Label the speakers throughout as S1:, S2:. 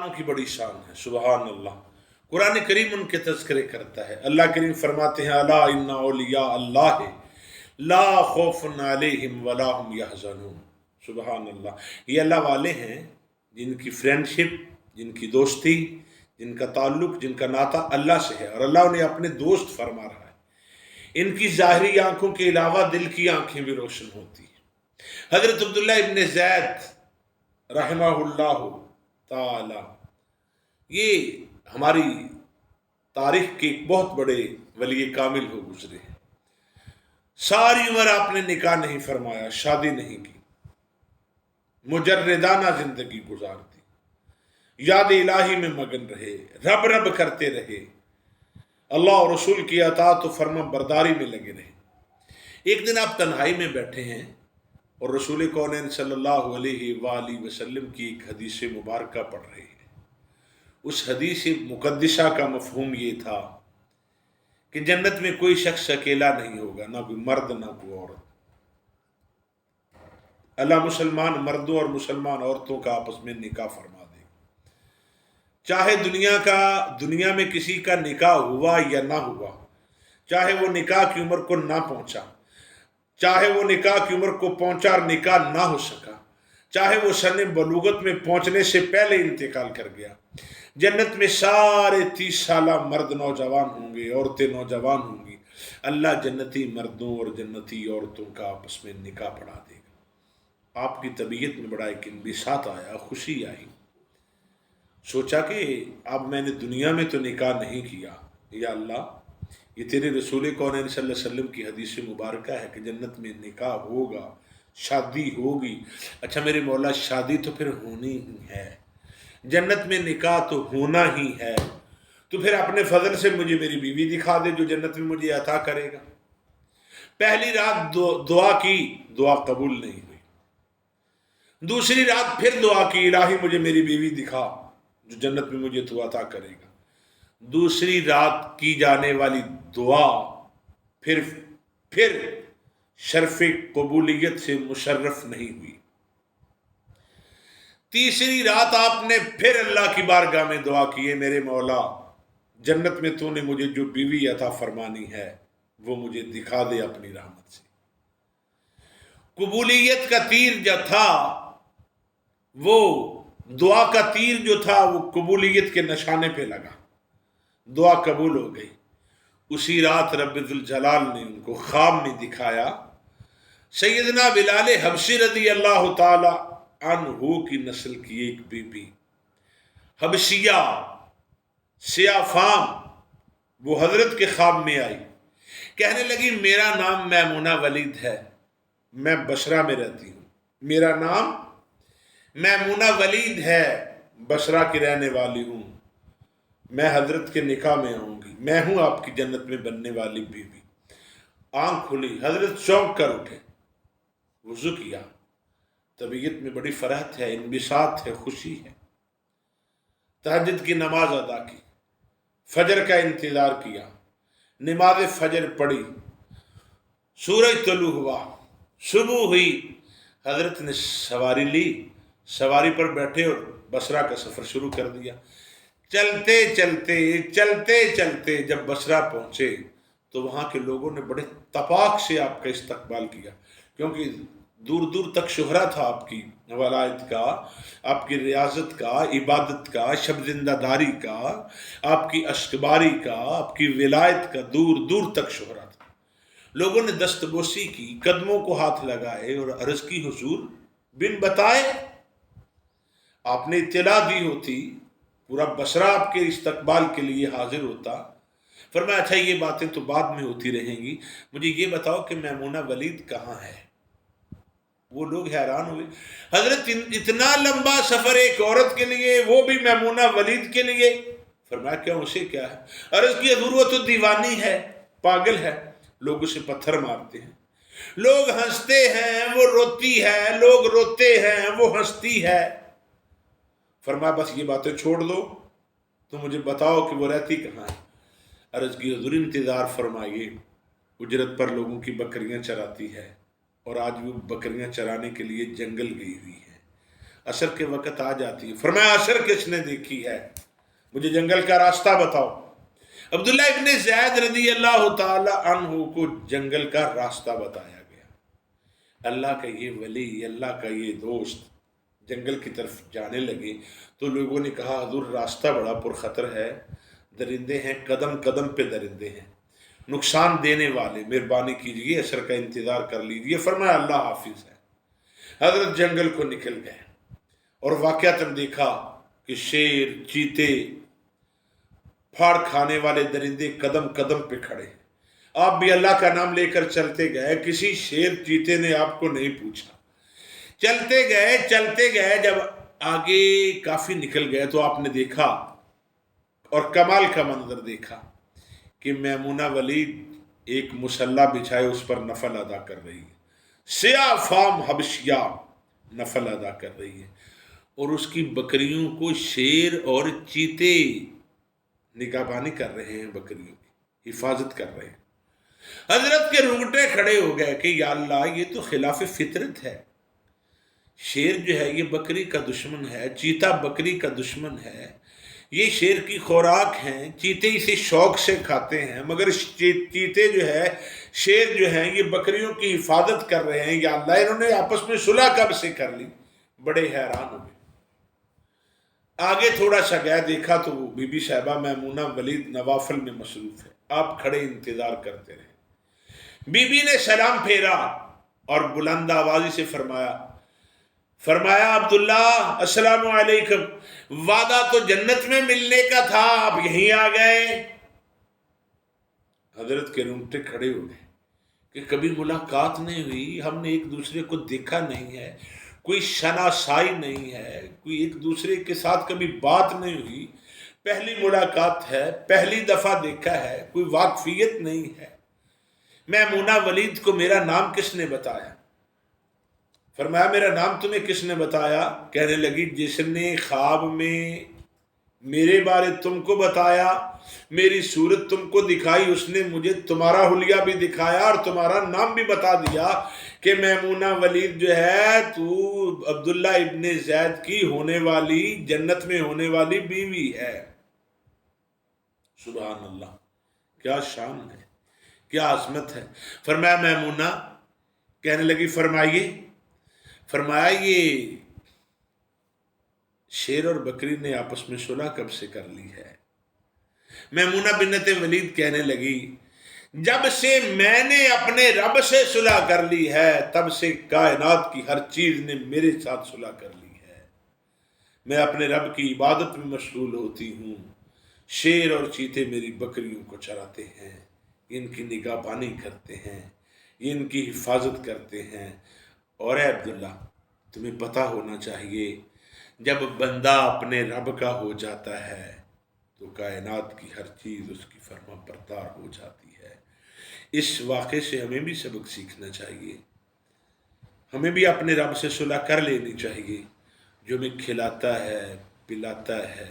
S1: نیکانوں کی بڑی شان ہے، سبحان اللہ۔ قرآن کریم ان کے تذکرے کرتا ہے۔ اللہ کریم فرماتے ہیں الا ان اولیاء اللہ لا خوف علیہم ولا هم یحزنون، سبحان اللہ۔ یہ اللہ والے ہیں جن کی فرینڈشپ، جن کی دوستی، جن کا تعلق، جن کا ناطہ اللہ سے ہے، اور اللہ انہیں اپنے دوست فرما رہا ہے۔ ان کی ظاہری آنکھوں کے علاوہ دل کی آنکھیں بھی روشن ہوتی ہیں۔ حضرت عبداللہ ابن زید رحمہ اللہ تعالی، یہ ہماری تاریخ کے ایک بہت بڑے ولی کامل ہو گزرے ہیں۔ ساری عمر آپ نے نکاح نہیں فرمایا، شادی نہیں کی، مجردانہ زندگی گزارتی، یاد الہی میں مگن رہے، رب رب کرتے رہے، اللہ اور رسول کی اطاعت و فرما برداری میں لگے رہے۔ ایک دن آپ تنہائی میں بیٹھے ہیں اور رسول کونین صلی اللہ علیہ وآلہ وسلم کی ایک حدیث مبارکہ پڑھ رہے ہیں۔ اس حدیث مقدسہ کا مفہوم یہ تھا کہ جنت میں کوئی شخص اکیلا نہیں ہوگا، نہ کوئی مرد نہ کوئی عورت۔ اللہ مسلمان مردوں اور مسلمان عورتوں کا آپس میں نکاح فرما دے، چاہے دنیا میں کسی کا نکاح ہوا یا نہ ہوا، چاہے وہ نکاح کی عمر کو نہ پہنچا، چاہے وہ نکاح کی عمر کو پہنچا اور نکاح نہ ہو سکا، چاہے وہ سن بلوغت میں پہنچنے سے پہلے انتقال کر گیا، جنت میں سارے 30 سالہ مرد نوجوان ہوں گے، عورتیں نوجوان ہوں گی۔ اللہ جنتی مردوں اور جنتی عورتوں کا آپس میں نکاح پڑھا دے گا۔ آپ کی طبیعت میں بڑا ایک انبساط آیا، خوشی آئی۔ سوچا کہ اب میں نے دنیا میں تو نکاح نہیں کیا، یا اللہ یہ تیرے رسول کونین صلی اللہ علیہ وسلم کی حدیث مبارکہ ہے کہ جنت میں نکاح ہوگا، شادی ہوگی۔ اچھا میرے مولا، شادی تو پھر ہونی ہی ہے، جنت میں نکاح تو ہونا ہی ہے، تو پھر اپنے فضل سے مجھے میری بیوی دکھا دے جو جنت میں مجھے عطا کرے گا۔ پہلی رات دعا کی، دعا قبول نہیں ہوئی۔ دوسری رات پھر دعا کی، الہی مجھے میری بیوی دکھا جو جنت میں مجھے تو عطا کرے گا۔ دوسری رات کی جانے والی دعا پھر شرف قبولیت سے مشرف نہیں ہوئی۔ تیسری رات آپ نے پھر اللہ کی بارگاہ میں دعا کی، میرے مولا جنت میں تو نے مجھے جو بیوی عطا فرمانی ہے وہ مجھے دکھا دے اپنی رحمت سے۔ قبولیت کا تیر جو تھا، وہ دعا کا تیر جو تھا وہ قبولیت کے نشانے پہ لگا، دعا قبول ہو گئی۔ اسی رات رب ذوالجلال نے ان کو خواب میں دکھایا سیدنا بلال حبشی رضی اللہ تعالی عنہ کی نسل کی ایک بی بی حبشیہ سیاہ فام، وہ حضرت کے خواب میں آئی، کہنے لگی میرا نام میمونہ ولید ہے، میں بصرہ میں رہتی ہوں، میرا نام میمونہ ولید ہے، بصرہ کی رہنے والی ہوں، میں حضرت کے نکاح میں آؤں گی، میں ہوں آپ کی جنت میں بننے والی بیوی۔ آنکھ کھلی، حضرت چونک کر اٹھے، وضو کیا، طبیعت میں بڑی فرحت ہے، انبساط ہے، خوشی ہے۔ تہجد کی نماز ادا کی، فجر کا انتظار کیا، نماز فجر پڑھی، سورج طلوع ہوا، صبح ہوئی، حضرت نے سواری لی، سواری پر بیٹھے اور بصرہ کا سفر شروع کر دیا۔ چلتے چلتے جب بصرہ پہنچے تو وہاں کے لوگوں نے بڑے تپاک سے آپ کا استقبال کیا، کیونکہ دور دور تک شہرت تھا آپ کی ولایت کا، آپ کی ریاضت کا، عبادت کا، شب زندہ داری کا، آپ کی اشکباری کا، آپ کی ولایت کا دور دور تک شہرت تھا۔ لوگوں نے دستبوسی کی، قدموں کو ہاتھ لگائے اور عرض کی حضور بن بتائے، آپ نے اطلاع دی ہوتی پورا بصرہ آپ کے استقبال کے لیے حاضر ہوتا۔ فرمایا اچھا یہ باتیں تو بعد میں ہوتی رہیں گی، مجھے یہ بتاؤ کہ میمونہ ولید کہاں ہے؟ وہ لوگ حیران ہوئے، حضرت اتنا لمبا سفر ایک عورت کے لیے، وہ بھی میمونہ ولید کے لیے؟ فرمایا کیا اسے کیا ہے؟ عرض کی حضور وہ تو دیوانی ہے، پاگل ہے، لوگ اسے پتھر مارتے ہیں، لوگ ہنستے ہیں وہ روتی ہے، لوگ روتے ہیں وہ ہنستی ہے۔ فرمایا بس یہ باتیں چھوڑ دو، تو مجھے بتاؤ کہ وہ رہتی کہاں ہے؟ عرض کی حضور انتظار فرمائیے، اجرت پر لوگوں کی بکریاں چراتی ہے، اور آج وہ بکریاں چرانے کے لیے جنگل گئی ہوئی ہے، असर के वक़्त आ जाती है। फरमाया असर किसने देखी है, मुझे जंगल का रास्ता बताओ। अब्दुल्ला इब्ने ज़ैद रज़ी अल्लाह ताला अन्हु को जंगल का रास्ता बताया गया। अल्लाह का ये वली, अल्लाह का ये दोस्त जंगल की तरफ जाने लगे तो लोगों ने कहा हुज़ूर रास्ता बड़ा पुरखतर है, दरिंदे हैं, कदम कदम पे दरिंदे हैं, नुकसान देने वाले, मेहरबानी कीजिए असर का इंतज़ार कर लीजिए। फरमाया अल्लाह हाफिज़ है। हजरत जंगल को निकल गए और वाक़यातन देखा कि शेर, चीते, फाड़ खाने वाले दरिंदे कदम कदम पे खड़े। आप भी अल्लाह का नाम लेकर चलते गए, किसी शेर चीते ने आपको नहीं पूछा। चलते गए, जब आगे काफ़ी निकल गए तो आपने देखा और कमाल का मंजर देखा कि मैमूना वलीद एक मुसल्ला बिछाए उस पर नफल अदा कर रही है, सिया फाम हबशिया नफल अदा कर रही है, और उसकी बकरियों को शेर और चीते निगाहबानी कर रहे हैं, बकरियों की हिफाजत कर रहे हैं। हजरत के रुंगटे खड़े हो गए कि या अल्लाह ये तो खिलाफ फितरत है। शेर जो है ये बकरी का दुश्मन है, चीता बकरी का दुश्मन है, ये शेर की खुराक हैं, चीते इसे शौक से खाते हैं, मगर चीते जो है, शेर जो है ये बकरियों की हिफाजत कर रहे हैं। या अल्लाह इन्होंने आपस में सुलह कब से कर ली। बड़े हैरान हो गए। आगे थोड़ा सा गया, देखा तो बीबी साहिबा मैमूना वलीद नवाफिल में मसरूफ है। आप खड़े इंतजार करते रहे। बीबी ने सलाम फेरा और बुलंद आवाज़ी से फरमाया अब्दुल्ला अस्सलामु अलैकुम, वादा तो जन्नत में मिलने का था, आप यहीं आ गए। हजरत के रोंगटे खड़े हो गए कि कभी मुलाकात नहीं हुई, हमने एक दूसरे को देखा नहीं है, कोई शनासाई नहीं है, कोई एक दूसरे के साथ कभी बात नहीं हुई, पहली मुलाकात है, पहली दफ़ा देखा है, कोई वाकफियत नहीं है। मैमूना वलीद को मेरा नाम किसने बताया? फरमाया मेरा नाम तुम्हें किसने बताया? कहने लगी जिसने ख्वाब में मेरे बारे तुमको बताया, मेरी सूरत तुमको दिखाई, उसने मुझे तुम्हारा हुलिया भी दिखाया और तुम्हारा नाम भी बता दिया कि मैमूना वलीद जो है तू अब्दुल्ला इब्ने ज़ैद की होने वाली, जन्नत में होने वाली बीवी है। सुभान अल्लाह, क्या शान है, क्या अज़मत है। फरमाया मैमूना, कहने लगी फरमाइए। फरमाया ये शेर और बकरी ने आपस में सुलह कब से कर ली है? मैमूना बिन्नत वलीद कहने लगी जब से मैंने अपने रब से सुलह कर ली है, तब से कायनात की हर चीज ने मेरे साथ सुलह कर ली है। मैं अपने रब की इबादत में मशगूल होती हूँ। शेर और चीते मेरी बकरियों को चराते हैं, इनकी निगाहबानी करते हैं, इनकी हिफाजत करते हैं। और अब्दुल्ला तुम्हें पता होना चाहिए जब बंदा अपने रब का हो जाता है तो कायनात की हर चीज़ उसकी फरमा बरदार हो जाती है। इस वाक़े से हमें भी सबक सीखना चाहिए, हमें भी अपने रब से सुलह कर लेनी चाहिए, जो हमें खिलाता है, पिलाता है,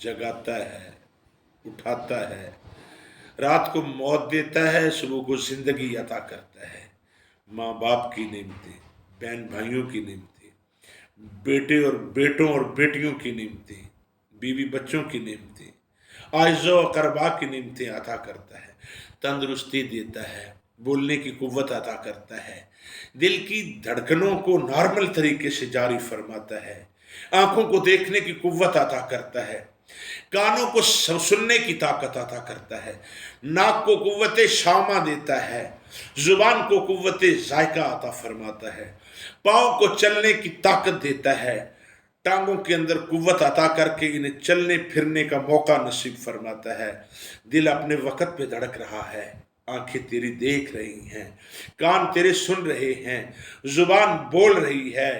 S1: जगाता है, उठाता है, रात को मौत देता है, सुबह को ज़िंदगी अता करता है। माँ बाप की नेमतें, बहन भाइयों की नेमतें, बेटे और बेटों और बेटियों की नेमतें, बीवी बच्चों की नेमतें, आइज़ो अक़रबा की नेमतें अता करता है, तंदुरुस्ती देता है, बोलने की कुव्वत अता करता है, दिल की धड़कनों को नॉर्मल तरीके से जारी फरमाता है, आँखों को देखने की कुव्वत अता करता है, कानों को सुनने की ताकत अता करता है, नाक को कुव्वत शामा देता है, जुबान को कुव्वत जायका अता फरमाता है, पाँव को चलने की ताकत देता है, टांगों के अंदर कुव्वत अता करके इन्हें चलने फिरने का मौका नसीब फरमाता है। दिल अपने वक़्त पे धड़क रहा है, आंखें तेरी देख रही हैं, कान तेरे सुन रहे हैं, जुबान बोल रही है,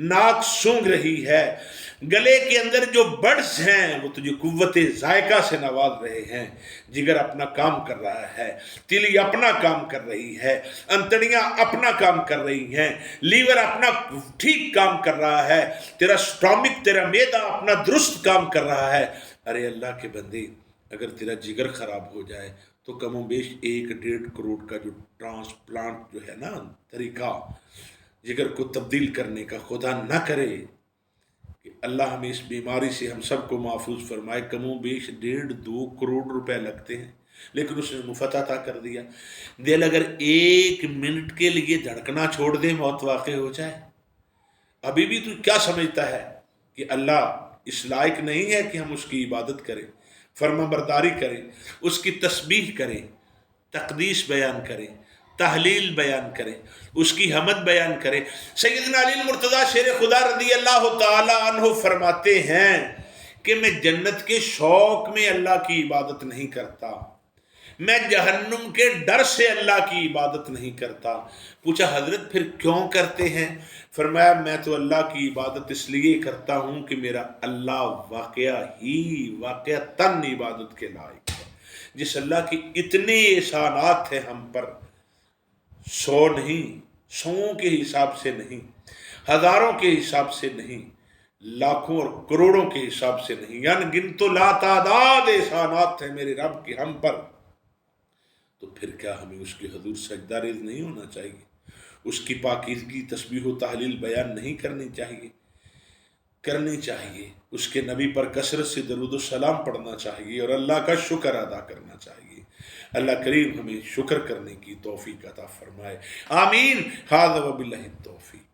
S1: नाक सूंघ रही है, गले के अंदर जो बड्स हैं वो तुझे कुव्वत जायका से नवाज रहे हैं, जिगर अपना काम कर रहा है, तिली अपना काम कर रही है, अंतड़ियां अपना काम कर रही हैं, लीवर अपना ठीक काम कर रहा है, तेरा स्टॉमिक, तेरा मैदा अपना दुरुस्त काम कर रहा है। अरे अल्लाह के बंदे, अगर तेरा जिगर खराब हो जाए तो कमो बेश 1-1.5 करोड़ का जो ट्रांसप्लांट जो है ना तरीका जिगर को तब्दील करने का, खुदा ना करे अल्लाह हमें इस बीमारी से हम सबको महफूज फरमाए। कमो बेश 1.5-2 करोड़ रुपए लगते हैं, लेकिन उसने मुफ्त अता कर दिया। दिल अगर 1 मिनट के लिए धड़कना छोड़ दे, मौत वाक़ई हो जाए। अभी भी तू क्या समझता है कि अल्लाह इस लायक नहीं है कि हम उसकी इबादत करें, फर्मा बरदारी करें, उसकी तस्बीह करें, तकदीस बयान करें, तहलील बयान करें, उसकी हमद बयान करें। सैयदना अली मुर्तज़ा शेर खुदा रज़ी अल्लाह ताला अन्हु फरमाते हैं कि मैं जन्नत के शौक में अल्लाह की इबादत नहीं करता, मैं जहन्नुम के डर से अल्लाह की इबादत नहीं करता। पूछा हजरत फिर क्यों करते हैं? फरमाया मैं तो अल्लाह की इबादत इसलिए करता हूँ कि मेरा अल्लाह वाक़अतन इबादत के लायक है। जिस अल्लाह की इतने एहसानात हैं हम पर, 100 नहीं, 100 के हिसाब से नहीं, हजारों के हिसाब से नहीं, लाखों और करोड़ों के हिसाब से नहीं, यानी गिन तो लातादाद एहसानात हैं मेरे रब के हम पर। तो फिर क्या हमें उसके हुजूर सजदा रेज़ नहीं होना चाहिए? उसकी पाकीज़गी तस्बीह व तहलील बयान नहीं करनी चाहिए? करनी चाहिए। उसके नबी पर कसरत से दरूद सलाम पढ़ना चाहिए और अल्लाह का शुक्र अदा करना चाहिए। अल्लाह करीम हमें शुक्र करने की तौफीक अता फरमाए। आमीन। हाज़ा व बिल्लाहि तौफीक।